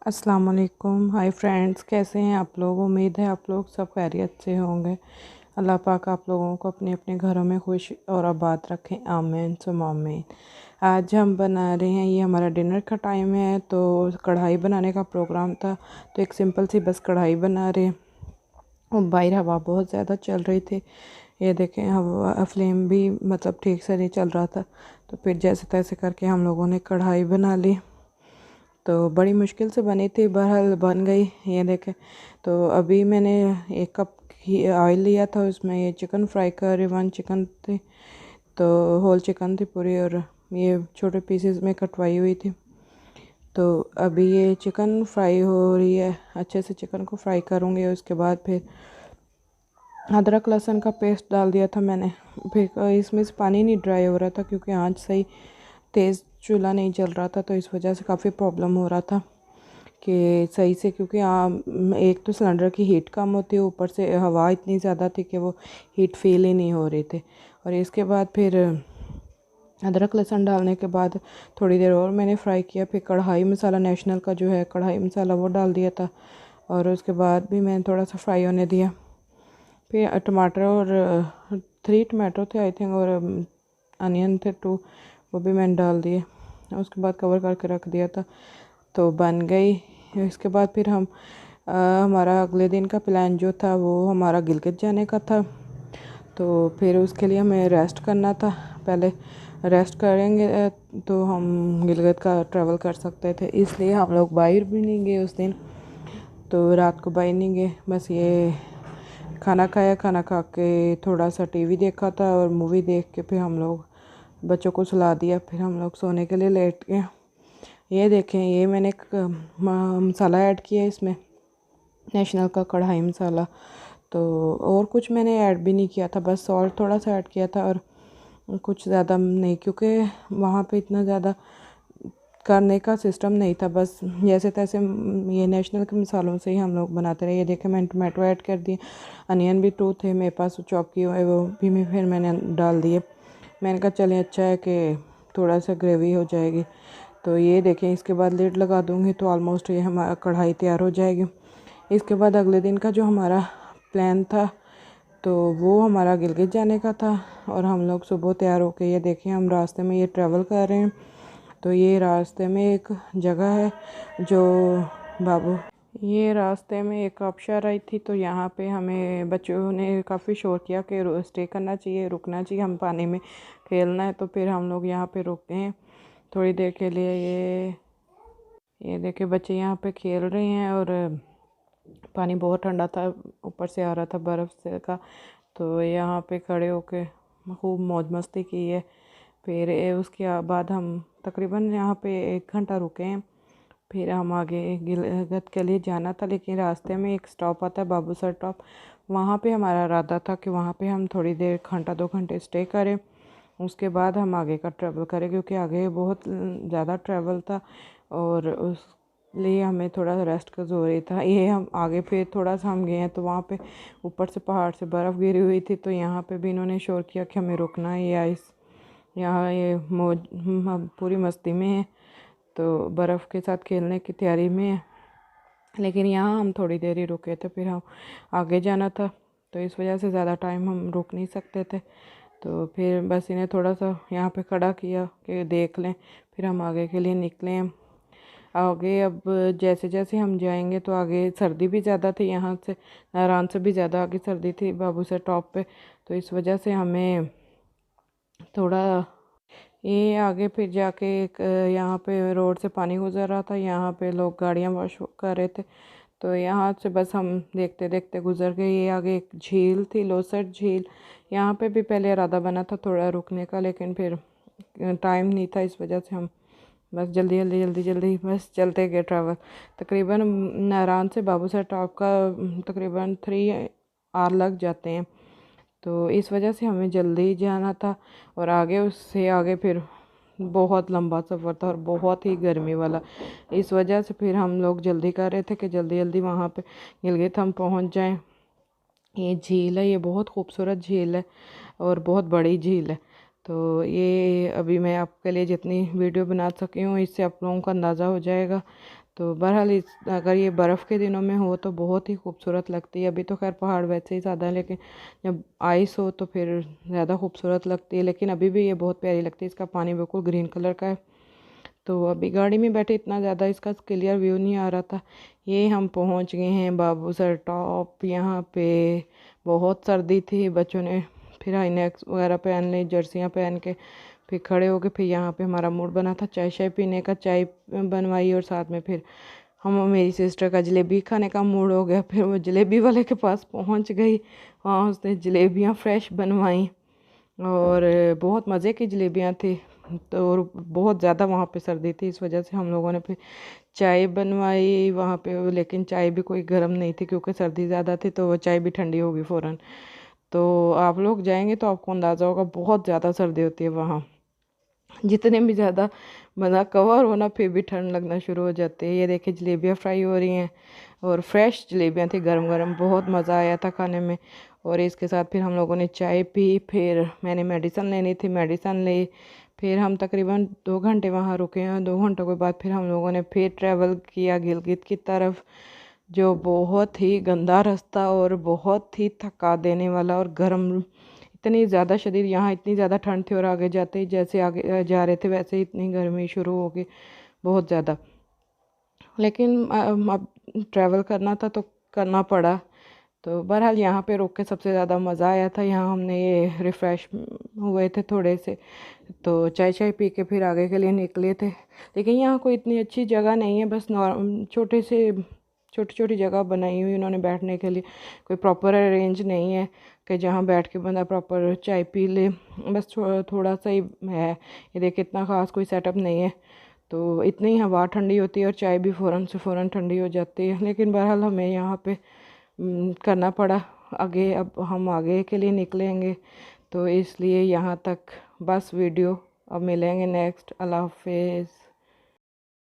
अस्सलाम वालेकुम। Hi friends, कैसे हैं आप लोग। उम्मीद है आप लोग सब खैरियत से होंगे। अल्लाह पाक आप लोगों को अपने अपने घरों में खुश और आबाद रखें, आमीन सुम आमीन। आज हम बना रहे हैं, ये हमारा डिनर का टाइम है, तो कढ़ाई बनाने का प्रोग्राम था, तो एक सिंपल सी बस कढ़ाई बना रहे हैं। और बाहर हवा बहुत ज़्यादा चल रही थी, ये देखें हवा फ्लेम भी मतलब ठीक से नहीं चल रहा था, तो फिर जैसे तैसे करके हम लोगों ने कढ़ाई बना ली। तो बड़ी मुश्किल से बनी थी, बहरहाल बन गई। ये देखें, तो अभी मैंने 1 कप ही ऑयल लिया था, उसमें ये चिकन फ्राई कर 1 चिकन थी, तो होल चिकन थी पूरी, और ये छोटे पीसेस में कटवाई हुई थी। तो अभी ये चिकन फ्राई हो रही है, अच्छे से चिकन को फ्राई करूँगी। उसके बाद फिर अदरक लहसुन का पेस्ट डाल दिया था मैंने। फिर इसमें से पानी नहीं ड्राई हो रहा था, क्योंकि आँच सही तेज़ चूल्हा नहीं जल रहा था, तो इस वजह से काफ़ी प्रॉब्लम हो रहा था कि सही से, क्योंकि एक तो सिलेंडर की हीट कम होती है, ऊपर से हवा इतनी ज़्यादा थी कि वो हीट फील ही नहीं हो रही थी। और इसके बाद फिर अदरक लहसुन डालने के बाद थोड़ी देर और मैंने फ्राई किया। फिर कढ़ाई मसाला, नेशनल का जो है कढ़ाई मसाला, वो डाल दिया था, और उसके बाद भी मैंने थोड़ा सा फ्राई होने दिया। फिर टमाटर और 3 टमाटो थे आई थिंक, और अनियन थे 2, वो भी मैंने डाल दिए। उसके बाद कवर करके रख दिया था, तो बन गई। इसके बाद फिर हमारा अगले दिन का प्लान जो था, वो हमारा गिलगित जाने का था। तो फिर उसके लिए हमें रेस्ट करना था, पहले रेस्ट करेंगे तो हम गिलगित का ट्रैवल कर सकते थे, इसलिए हम लोग बाहर भी नहीं गए उस दिन। तो रात को बाहर नहीं गए, बस ये खाना खाया, खाना खा के थोड़ा सा टीवी देखा था, और मूवी देख के फिर हम लोग बच्चों को सुला दिया, फिर हम लोग सोने के लिए लेट गए। ये देखें, ये मैंने एक मसाला ऐड किया है इसमें, नेशनल का कढ़ाई मसाला। तो और कुछ मैंने ऐड भी नहीं किया था, बस सॉल्ट थोड़ा सा ऐड किया था, और कुछ ज़्यादा नहीं, क्योंकि वहाँ पे इतना ज़्यादा करने का सिस्टम नहीं था। बस जैसे तैसे ये नेशनल के मसालों से ही हम लोग बनाते रहे। ये देखें, मैंने टमाटो ऐड कर दिए, अनियन भी 2 थे मेरे पास चॉप किए हुए, वो भी फिर मैंने डाल दिए। मैंने कहा चलें, अच्छा है कि थोड़ा सा ग्रेवी हो जाएगी। तो ये देखें, इसके बाद लिड लगा दूँगी तो ऑलमोस्ट ये हमारा कढ़ाई तैयार हो जाएगी। इसके बाद अगले दिन का जो हमारा प्लान था, तो वो हमारा गिलगित जाने का था, और हम लोग सुबह तैयार होके, ये देखें हम रास्ते में ये ट्रैवल कर रहे हैं। तो ये रास्ते में एक जगह है जो बाबू, ये रास्ते में एक आबशार आई थी, तो यहाँ पे हमें बच्चों ने काफ़ी शोर किया कि स्टे करना चाहिए, रुकना चाहिए, हम पानी में खेलना है। तो फिर हम लोग यहाँ पे रुके हैं थोड़ी देर के लिए। ये देखे बच्चे यहाँ पे खेल रहे हैं, और पानी बहुत ठंडा था, ऊपर से आ रहा था बर्फ़ से का, तो यहाँ पे खड़े होके खूब मौज मस्ती की है। फिर उसके बाद हम तकरीबन यहाँ पे 1 घंटा रुके हैं। फिर हम आगे गिलगित के लिए जाना था, लेकिन रास्ते में एक स्टॉप आता है बाबूसर टॉप, वहाँ पे हमारा इरादा था कि वहाँ पे हम थोड़ी देर, घंटा 2 घंटे स्टे करें, उसके बाद हम आगे का ट्रैवल करें, क्योंकि आगे बहुत ज़्यादा ट्रैवल था, और उस लिए हमें थोड़ा रेस्ट का ज़रूरी था। ये हम आगे फिर थोड़ा सा हम गए हैं, तो वहाँ पे ऊपर से पहाड़ से बर्फ़ गिरी हुई थी, तो यहाँ पे भी इन्होंने शोर किया कि हमें रुकना है, या इस यहाँ ये मौज हम पूरी मस्ती में है, तो बर्फ़ के साथ खेलने की तैयारी में है। लेकिन यहाँ हम थोड़ी देर ही रुके थे, फिर हम आगे जाना था, तो इस वजह से ज़्यादा टाइम हम रुक नहीं सकते थे। तो फिर बस इन्हें थोड़ा सा यहाँ पे खड़ा किया कि देख लें, फिर हम आगे के लिए निकले हैं। आगे अब जैसे जैसे हम जाएंगे, तो आगे सर्दी भी ज़्यादा थी, यहाँ से नारायण से भी ज़्यादा आगे सर्दी थी बाबू से टॉप पे, तो इस वजह से हमें थोड़ा ये आगे फिर जाके एक यहाँ पे रोड से पानी गुजर रहा था, यहाँ पे लोग गाड़ियाँ वॉश कर रहे थे, तो यहाँ से बस हम देखते देखते गुजर गए। ये आगे एक झील थी, लोसर झील, यहाँ पे भी पहले इरादा बना था थोड़ा रुकने का, लेकिन फिर टाइम नहीं था, इस वजह से हम बस जल्दी जल्दी जल्दी जल्दी बस चलते गए ट्रैवल। तकरीबन नारायण से बाबूसर टॉप का तकरीबन 3 आवर लग जाते हैं, तो इस वजह से हमें जल्दी जाना था। और आगे उससे आगे फिर बहुत लंबा सफ़र था, और बहुत ही गर्मी वाला, इस वजह से फिर हम लोग जल्दी कर रहे थे कि जल्दी जल्दी वहाँ पे गिलगित हम पहुँच जाएं। ये झील है, ये बहुत खूबसूरत झील है, और बहुत बड़ी झील है। तो ये अभी मैं आपके लिए जितनी वीडियो बना सकी हूँ, इससे आप लोगों को अंदाज़ा हो जाएगा। तो बहरहाल अगर ये बर्फ़ के दिनों में हो तो बहुत ही खूबसूरत लगती है। अभी तो खैर पहाड़ वैसे ही ज़्यादा है, लेकिन जब आइस हो तो फिर ज़्यादा खूबसूरत लगती है। लेकिन अभी भी ये बहुत प्यारी लगती है। इसका पानी बिल्कुल ग्रीन कलर का है। तो अभी गाड़ी में बैठे इतना ज़्यादा इसका क्लियर व्यू नहीं आ रहा था। ये हम पहुंच गए हैं बाबूसर टॉप। यहाँ पे बहुत सर्दी थी, बच्चों ने फिर हाई नेक्स वगैरह पहन ली, जर्सियाँ पहन के फिर खड़े हो गए। फिर यहाँ पे हमारा मूड बना था चाय शाय पीने का, चाय बनवाई और साथ में फिर हम मेरी सिस्टर का जलेबी खाने का मूड हो गया। फिर वो जलेबी वाले के पास पहुँच गई, वहाँ उसने जलेबियाँ फ्रेश बनवाई और बहुत मज़े की जलेबियाँ थी। तो और बहुत ज़्यादा वहाँ पे सर्दी थी, इस वजह से हम लोगों ने फिर चाय बनवाई वहाँ पे। लेकिन चाय भी कोई गर्म नहीं थी क्योंकि सर्दी ज़्यादा थी, तो वो चाय भी ठंडी होगी फ़ौरन। तो आप लोग जाएंगे तो आपको अंदाज़ा होगा बहुत ज़्यादा सर्दी होती है वहाँ। जितने भी ज़्यादा बंदा कवर होना फिर भी ठंड लगना शुरू हो जाती है। ये देखिए जलेबियाँ फ्राई हो रही हैं और फ्रेश जलेबियाँ थी, गरम गरम, बहुत मज़ा आया था खाने में। और इसके साथ फिर हम लोगों ने चाय पी। फिर मैंने मेडिसन लेनी थी, मेडिसन ली। फिर हम तकरीबन 2 घंटे वहाँ रुके हैं। 2 घंटों के बाद फिर हम लोगों ने फिर ट्रैवल किया गिलगित की तरफ, जो बहुत ही गंदा रास्ता और बहुत ही थका देने वाला और गर्म, इतनी ज़्यादा शदीद। यहाँ इतनी ज़्यादा ठंड थी और आगे जाते ही जैसे आगे जा रहे थे वैसे ही इतनी गर्मी शुरू हो गई, बहुत ज़्यादा। लेकिन अब ट्रैवल करना था तो करना पड़ा। तो बहरहाल यहाँ पे रुक के सबसे ज़्यादा मज़ा आया था। यहाँ हमने ये रिफ़्रेश हुए थे थोड़े से, तो चाय चाय पी के फिर आगे के लिए निकले थे। लेकिन यहाँ कोई इतनी अच्छी जगह नहीं है, बस छोटे से छोटी छोटी जगह बनाई हुई उन्होंने बैठने के लिए। कोई प्रॉपर अरेंज नहीं है कि जहाँ बैठ के बंदा प्रॉपर चाय पी ले, बस थोड़ा सा ही है। ये देखिए इतना ख़ास कोई सेटअप नहीं है। तो इतनी ही हवा ठंडी होती है और चाय भी फ़ौरन से फ़ौरन ठंडी हो जाती है। लेकिन बहरहाल हमें यहाँ पे करना पड़ा आगे। अब हम आगे के लिए निकलेंगे, तो इसलिए यहाँ तक बस वीडियो। अब मिलेंगे नेक्स्ट। अल्लाह हाफिज़।